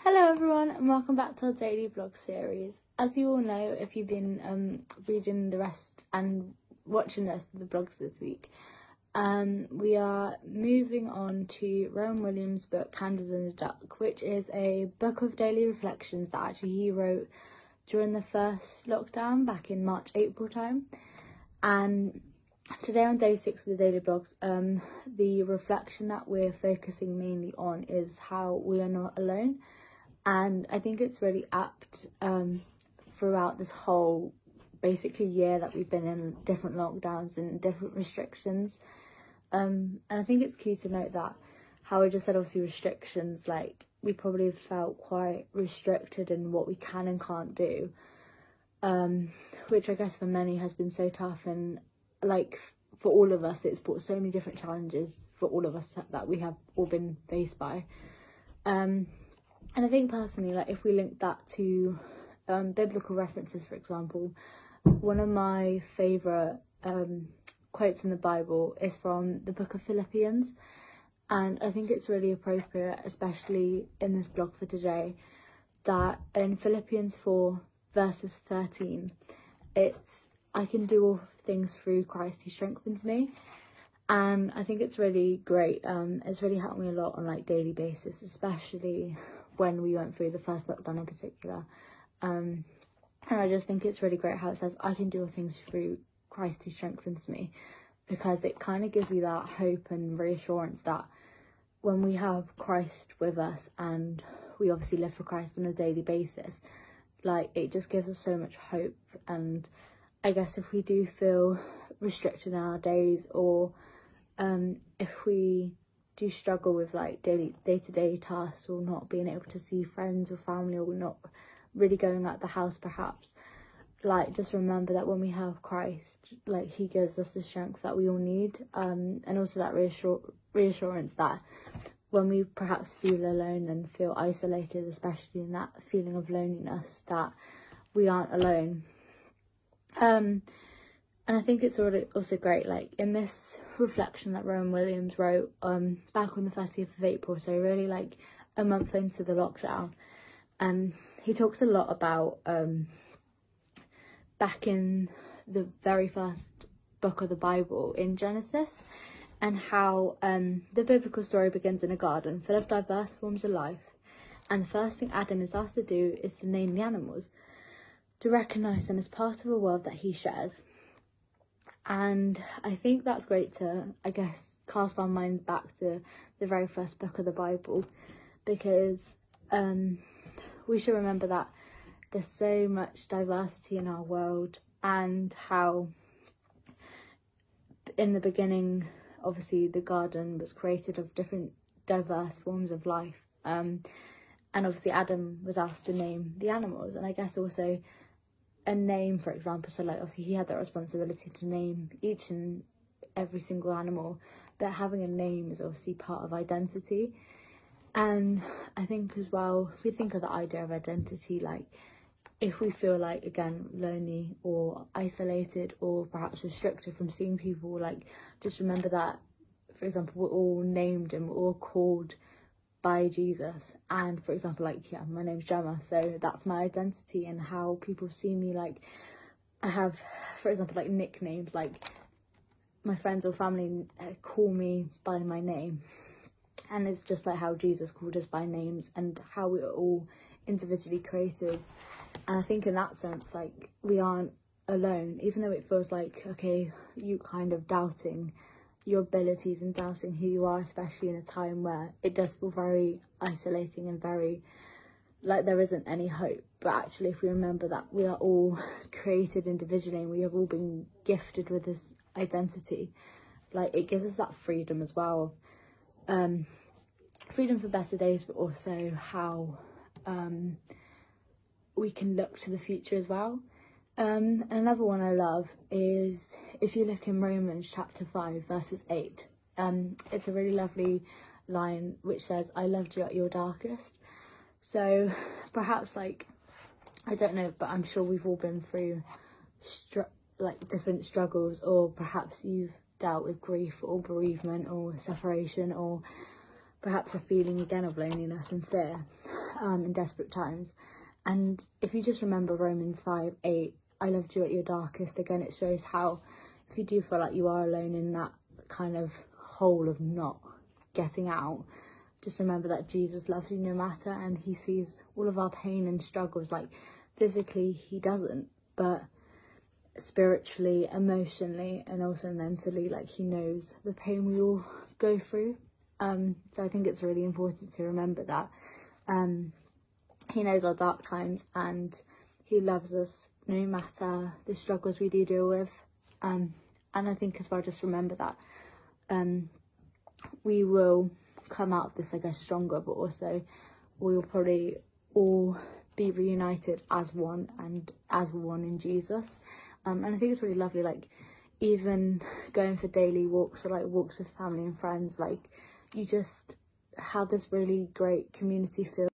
Hello everyone and welcome back to our daily blog series. As you all know, if you've been reading the rest and watching the rest of the blogs this week, we are moving on to Rowan Williams' book Candles in the Dark, which is a book of daily reflections that actually he wrote during the first lockdown back in March, April time. And today on day 6 of the daily blogs, the reflection that we're focusing mainly on is how we are not alone. And I think it's really apt throughout this whole basically year that we've been in different lockdowns and different restrictions. And I think it's key to note that how I just said, obviously restrictions, like we probably have felt quite restricted in what we can and can't do, which I guess for many has been so tough. And like for all of us, it's brought so many different challenges for all of us that we have all been faced by. And I think personally, like if we link that to biblical references, for example, one of my favourite quotes in the Bible is from the book of Philippians. And I think it's really appropriate, especially in this blog for today, that in Philippians 4 verses 13, it's, I can do all things through Christ who strengthens me. And I think it's really great. It's really helped me a lot on like daily basis, especially when we went through the first lockdown in particular. And I just think it's really great how it says, I can do all things through Christ who strengthens me, because it kind of gives you that hope and reassurance that when we have Christ with us and we obviously live for Christ on a daily basis, like it just gives us so much hope. And I guess if we do feel restricted in our days, or if we do struggle with like day-to-day tasks, or not being able to see friends or family, or not really going out the house perhaps, like just remember that when we have Christ, like he gives us the strength that we all need, and also that reassurance that when we perhaps feel alone and feel isolated, especially in that feeling of loneliness, that we aren't alone. And I think it's also great, like in this reflection that Rowan Williams wrote back on the 30th of April, so really like a month into the lockdown, he talks a lot about back in the very first book of the Bible in Genesis, and how the biblical story begins in a garden full of diverse forms of life, and the first thing Adam is asked to do is to name the animals, to recognise them as part of a world that he shares. And I think that's great to, I guess, cast our minds back to the very first book of the Bible, because we should remember that there's so much diversity in our world, and how in the beginning, obviously the garden was created of different diverse forms of life, and obviously Adam was asked to name the animals. And I guess also a name, for example, so like obviously he had that responsibility to name each and every single animal, but having a name is obviously part of identity. And I think as well, if we think of the idea of identity, like if we feel like, again, lonely or isolated or perhaps restricted from seeing people, like just remember that, for example, we're all named and we're all called by Jesus. And for example, like, yeah, my name's Gemma, so that's my identity, and how people see me, like I have, for example, like nicknames, like my friends or family call me by my name, and it's just like how Jesus called us by names, and how we are all individually created. And I think in that sense, like we aren't alone, even though it feels like, okay, you kind of doubting your abilities and doubting who you are, especially in a time where it does feel very isolating and very like there isn't any hope. But actually, if we remember that we are all created individually and we have all been gifted with this identity, like it gives us that freedom as well, freedom for better days, but also how we can look to the future as well. And another one I love is if you look in Romans chapter 5 verses 8, it's a really lovely line which says, I loved you at your darkest. So perhaps, like, I don't know, but I'm sure we've all been through like different struggles, or perhaps you've dealt with grief or bereavement or separation, or perhaps a feeling again of loneliness and fear. in desperate times. And if you just remember Romans 5:8, I loved you at your darkest, again, it shows how if you do feel like you are alone in that kind of hole of not getting out, just remember that Jesus loves you no matter, and he sees all of our pain and struggles. Like physically he doesn't, but spiritually, emotionally, and also mentally, like he knows the pain we all go through. So I think it's really important to remember that he knows our dark times and he loves us no matter the struggles we do deal with. And I think as well, just remember that we will come out of this, I guess, stronger, but also we will probably all be reunited as one, and as one in Jesus. And I think it's really lovely, like even going for daily walks or like walks with family and friends, like you just have this really great community feel.